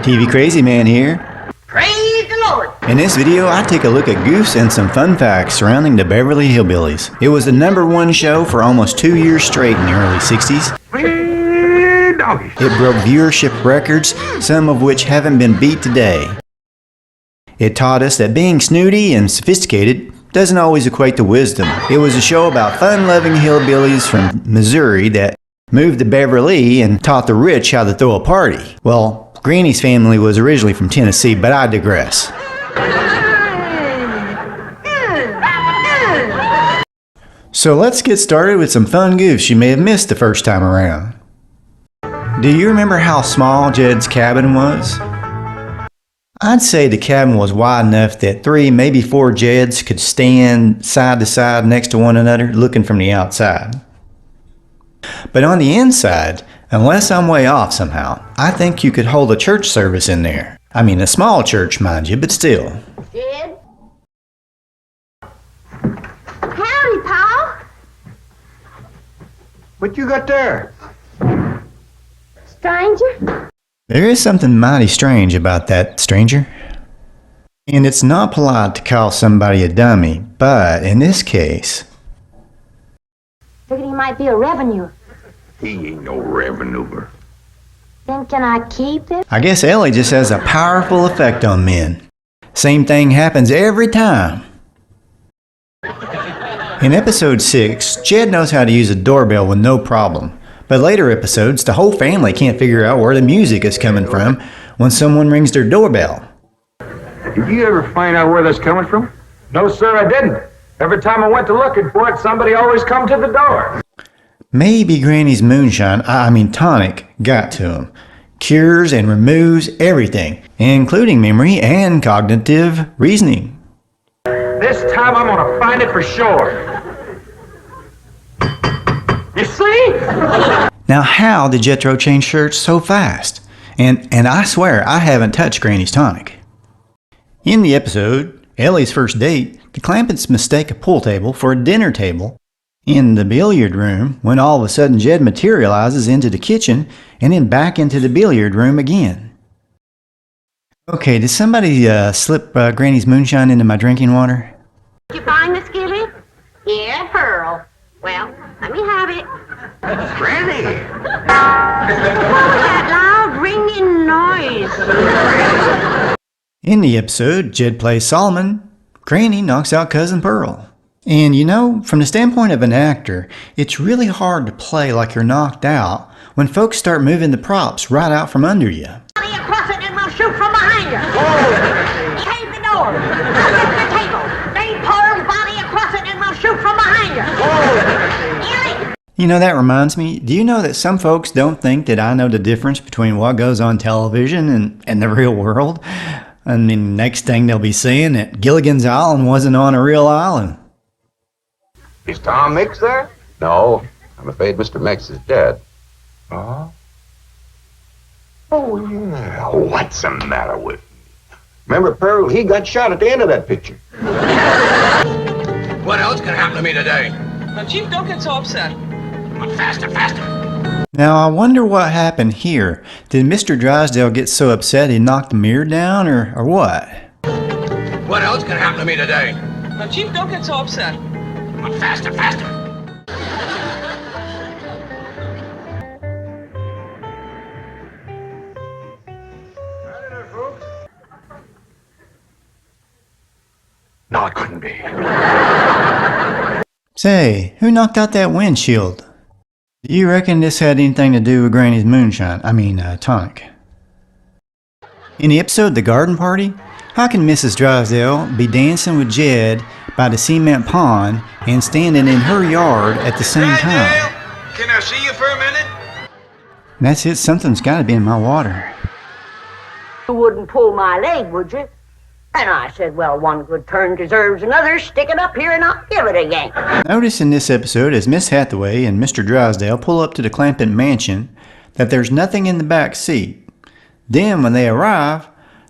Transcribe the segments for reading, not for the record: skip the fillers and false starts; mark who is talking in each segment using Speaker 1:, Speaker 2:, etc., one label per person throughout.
Speaker 1: TV Crazy Man here.
Speaker 2: Praise the Lord!
Speaker 1: In this video, I take a look at goofs and some fun facts surrounding the Beverly Hillbillies. It was the #1 show for almost 2 years straight in the early 60s. It broke viewership records, some of which haven't been beat today. It taught us that being snooty and sophisticated doesn't always equate to wisdom. It was a show about fun-loving hillbillies from Missouri that moved to Beverly and taught the rich how to throw a party. Well, Granny's family was originally from Tennessee, but I digress. So let's get started with some fun goofs you may have missed the first time around. Do you remember how small Jed's cabin was? I'd say the cabin was wide enough that 3, maybe 4 Jeds could stand side to side next to one another looking from the outside. But on the inside, unless I'm way off somehow, I think you could hold a church service in there. I mean, a small church, mind you, but still.
Speaker 2: Jed? Howdy, Paul.
Speaker 3: What you got there?
Speaker 2: Stranger?
Speaker 1: There is something mighty strange about that, stranger. And it's not polite to call somebody a dummy, but in this case...
Speaker 2: Figured he might be a revenue.
Speaker 3: He ain't no revenuer.
Speaker 2: Then can I keep it?
Speaker 1: I guess Elly just has a powerful effect on men. Same thing happens every time. In episode 6, Jed knows how to use a doorbell with no problem. But later episodes, the whole family can't figure out where the music is coming from when someone rings their doorbell.
Speaker 3: Did you ever find out where that's coming from?
Speaker 4: No, sir, I didn't. Every time I went to looking for it, somebody always come to the door.
Speaker 1: Maybe Granny's moonshine, tonic, got to him. Cures and removes everything, including memory and cognitive reasoning.
Speaker 4: This time I'm gonna find it for sure. You see?
Speaker 1: Now how did Jethro change shirts so fast? And I swear I haven't touched Granny's tonic. In the episode, Elly's first date, the Clampetts mistake a pool table for a dinner table in the billiard room when all of a sudden Jed materializes into the kitchen and then back into the billiard room again. Okay, did somebody slip Granny's moonshine into my drinking water?
Speaker 2: Did you find the skillet? Yeah, Pearl. Well, let me have it.
Speaker 3: Granny!
Speaker 2: What was that loud ringing noise?
Speaker 1: In the episode, Jed plays Solomon. Granny knocks out Cousin Pearl. And you know, from the standpoint of an actor, it's really hard to play like you're knocked out when folks start moving the props right out from under you.
Speaker 2: Body across it and we'll shoot from behind you. Cave the door. Open the table. Lay Pearl's body across it and we'll shoot from behind you.
Speaker 1: You know, that reminds me, do you know that some folks don't think that I know the difference between what goes on television and the real world? I mean, next thing they'll be saying that Gilligan's Island wasn't on a real island.
Speaker 3: Is Tom Mix there?
Speaker 5: No, I'm afraid Mr. Mix is dead.
Speaker 3: Oh? Oh, yeah. What's the matter with me? Remember Pearl? He got shot at the end of that picture.
Speaker 4: What else can happen to me today?
Speaker 6: Now, Chief, don't get so upset.
Speaker 4: Faster, faster.
Speaker 1: Now, I wonder what happened here. Did Mr. Drysdale get so upset he knocked the mirror down, or what?
Speaker 4: What else can happen to me today?
Speaker 6: Now, Chief, don't get so upset.
Speaker 4: Faster, faster.
Speaker 3: No, it couldn't be.
Speaker 1: Say, who knocked out that windshield? Do you reckon this had anything to do with Granny's moonshine? Tonic. In the episode The Garden Party, how can Mrs. Drysdale be dancing with Jed by the cement pond and standing in her yard at the same time?
Speaker 4: Can I see you for a minute?
Speaker 1: That's it, something's gotta be in my water.
Speaker 2: You wouldn't pull my leg, would you? And I said, well, one good turn deserves another. Stick it up here and I'll give it a yank.
Speaker 1: Notice in this episode as Miss Hathaway and Mr. Drysdale pull up to the Clampett mansion that there's nothing in the back seat. Then when they arrive,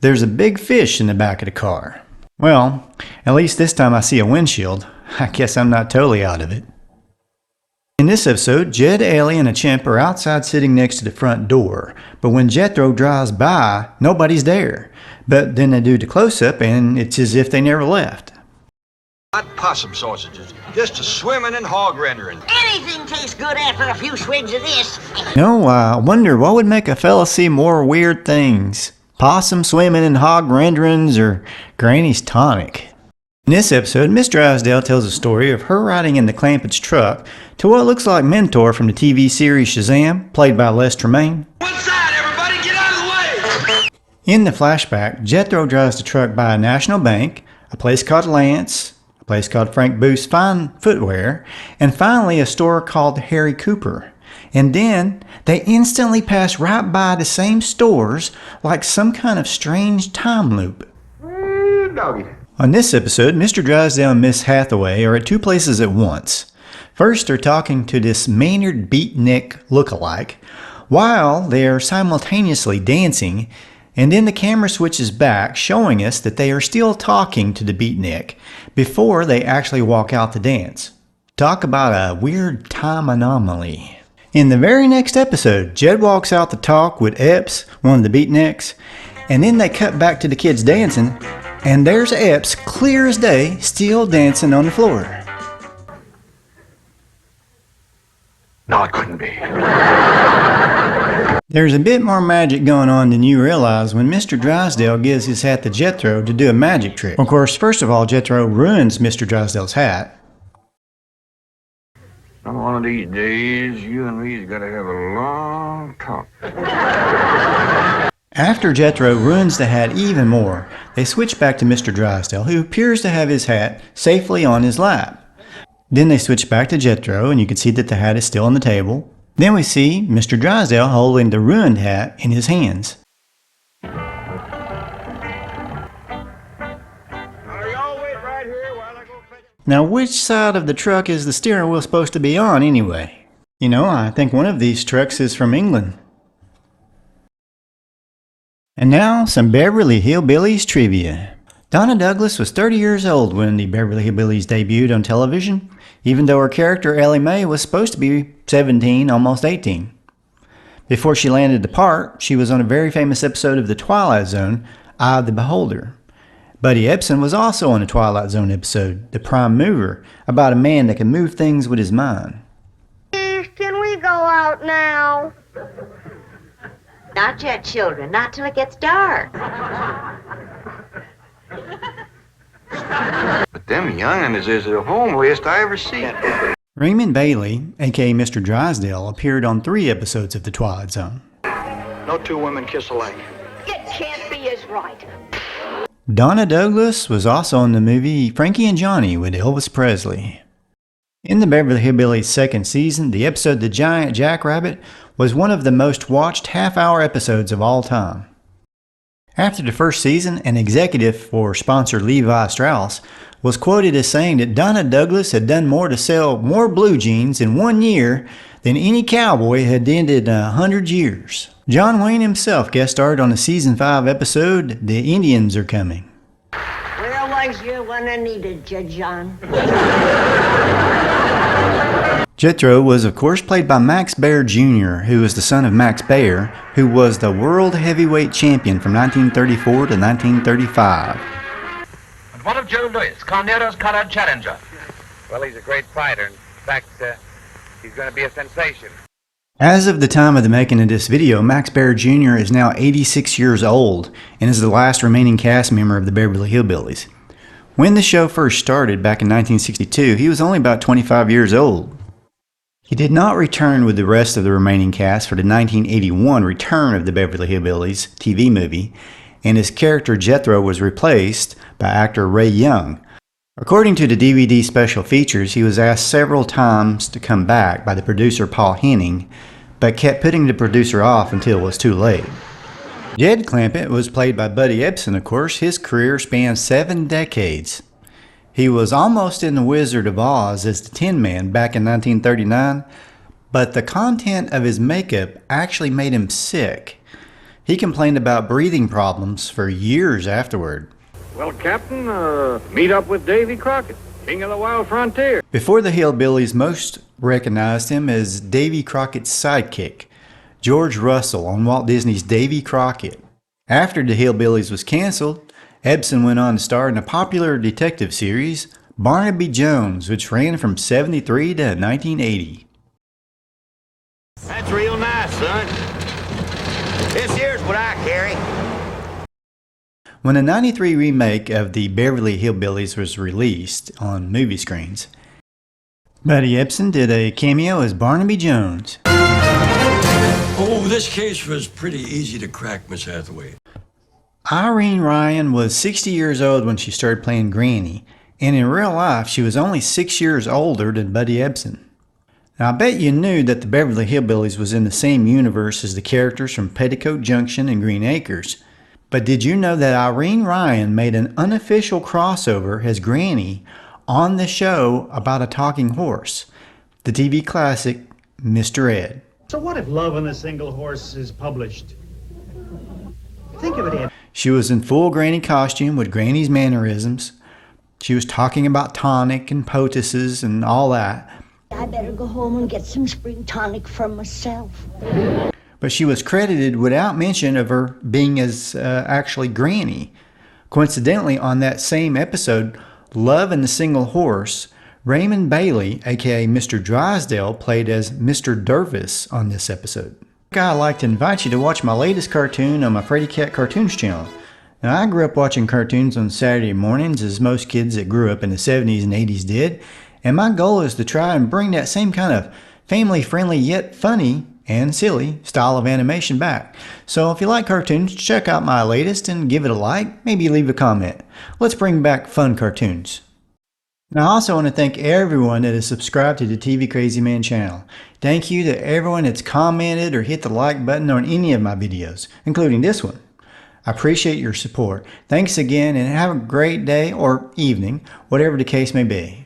Speaker 1: there's a big fish in the back of the car. Well, at least this time I see a windshield. I guess I'm not totally out of it. In this episode, Jed, Elly, and a chimp are outside sitting next to the front door, but when Jethro drives by, nobody's there. But then they do the close-up and it's as if they never left.
Speaker 7: Hot possum sausages, just a swimming in hog rendering.
Speaker 2: Anything tastes good after a few swigs of this.
Speaker 1: No, I wonder what would make a fella see more weird things. Possum swimming in hog renderings or Granny's tonic. In this episode, Miss Drysdale tells a story of her riding in the Clampett's truck to what looks like Mentor from the TV series Shazam, played by Les Tremaine.
Speaker 7: One side, everybody, get out of the way!
Speaker 1: In the flashback, Jethro drives the truck by a national bank, a place called Lance, a place called Frank Booth's Fine Footwear, and finally a store called Harry Cooper. And then they instantly pass right by the same stores like some kind of strange time loop.
Speaker 3: Doggy.
Speaker 1: On this episode, Mr. Drysdale and Miss Hathaway are at two places at once. First, they're talking to this Maynard Beatnik look-alike, while they are simultaneously dancing, and then the camera switches back, showing us that they are still talking to the Beatnik before they actually walk out to dance. Talk about a weird time anomaly. In the very next episode, Jed walks out to talk with Epps, one of the Beatniks, and then they cut back to the kids dancing, and there's Epps, clear as day, still dancing on the floor.
Speaker 3: No, it couldn't be.
Speaker 1: There's a bit more magic going on than you realize when Mr. Drysdale gives his hat to Jethro to do a magic trick. Of course, first of all, Jethro ruins Mr. Drysdale's hat.
Speaker 7: One of these days, you and me's gotta have a long talk.
Speaker 1: After Jethro ruins the hat even more, they switch back to Mr. Drysdale, who appears to have his hat safely on his lap. Then they switch back to Jethro, and you can see that the hat is still on the table. Then we see Mr. Drysdale holding the ruined hat in his hands. Now, which side of the truck is the steering wheel supposed to be on anyway? You know, I think one of these trucks is from England. And now, some Beverly Hillbillies trivia. Donna Douglas was 30 years old when the Beverly Hillbillies debuted on television, even though her character Elly May was supposed to be 17, almost 18. Before she landed the part, she was on a very famous episode of the Twilight Zone, Eye of the Beholder. Buddy Ebsen was also on a Twilight Zone episode, The Prime Mover, about a man that can move things with his mind.
Speaker 2: Can we go out now?
Speaker 8: Not yet, children. Not till it gets dark.
Speaker 7: But them young'uns is the homeliest I ever seen.
Speaker 1: Raymond Bailey, aka Mr. Drysdale, appeared on 3 episodes of the Twilight Zone.
Speaker 7: No two women kiss alike.
Speaker 2: It can't be as right.
Speaker 1: Donna Douglas was also in the movie Frankie and Johnny with Elvis Presley. In the Beverly Hillbillies' second season, the episode The Giant Jackrabbit was one of the most watched half-hour episodes of all time. After the first season, an executive for sponsor Levi Strauss was quoted as saying that Donna Douglas had done more to sell more blue jeans in 1 year than any cowboy had done in 100 years. John Wayne himself guest starred on the season 5 episode, The Indians Are Coming.
Speaker 2: Where was you when I needed you, John?
Speaker 1: Jethro was of course played by Baer Jr., who was the son of Max Baer, who was the world heavyweight champion from 1934 to 1935.
Speaker 4: And what of Joe Louis, Carnero's Color Challenger?
Speaker 9: Well, he's a great fighter. In fact, he's going to be a sensation.
Speaker 1: As of the time of the making of this video, Baer Jr. is now 86 years old and is the last remaining cast member of the Beverly Hillbillies. When the show first started back in 1962, he was only about 25 years old. He did not return with the rest of the remaining cast for the 1981 return of the Beverly Hillbillies TV movie, and his character Jethro was replaced by actor Ray Young. According to the DVD special features, he was asked several times to come back by the producer Paul Henning, but kept putting the producer off until it was too late. Jed Clampett was played by Buddy Ebsen, of course. His career spanned 7 decades. He was almost in The Wizard of Oz as the Tin Man back in 1939, but the content of his makeup actually made him sick. He complained about breathing problems for years afterward.
Speaker 7: Well, Captain, meet up with Davy Crockett, king of the wild frontier.
Speaker 1: Before the Hillbillies, most recognized him as Davy Crockett's sidekick, George Russell on Walt Disney's Davy Crockett. After the Hillbillies was canceled, Ebsen went on to star in a popular detective series, Barnaby Jones, which ran from 1973 to 1980.
Speaker 9: That's real nice, son. This here's what I carry.
Speaker 1: When the 1993 remake of the Beverly Hillbillies was released on movie screens, Buddy Ebsen did a cameo as Barnaby Jones.
Speaker 10: Oh, this case was pretty easy to crack, Miss Hathaway.
Speaker 1: Irene Ryan was 60 years old when she started playing Granny, and in real life she was only 6 years older than Buddy Ebsen. Now, I bet you knew that the Beverly Hillbillies was in the same universe as the characters from Petticoat Junction and Green Acres. But did you know that Irene Ryan made an unofficial crossover as Granny on the show about a talking horse, the TV classic Mr. Ed?
Speaker 11: So what if Love on a Single Horse is published? Think of it, Ed.
Speaker 1: She was in full Granny costume with Granny's mannerisms. She was talking about tonic and poultices and all that.
Speaker 12: I better go home and get some spring tonic for myself.
Speaker 1: But she was credited without mention of her being as actually Granny. Coincidentally, on that same episode, Love and the Single Horse, Raymond Bailey, aka Mr. Drysdale, played as Mr. Dervis on this episode. I'd like to invite you to watch my latest cartoon on my Freddy Cat Cartoons channel. Now, I grew up watching cartoons on Saturday mornings, as most kids that grew up in the 70s and 80s did, and my goal is to try and bring that same kind of family-friendly yet funny and silly style of animation back. So if you like cartoons, check out my latest and give it a like, maybe leave a comment. Let's bring back fun cartoons. Now, I also want to thank everyone that has subscribed to the TV Crazy Man channel. Thank you to everyone that's commented or hit the like button on any of my videos, including this one. I appreciate your support. Thanks again, and have a great day or evening, whatever the case may be.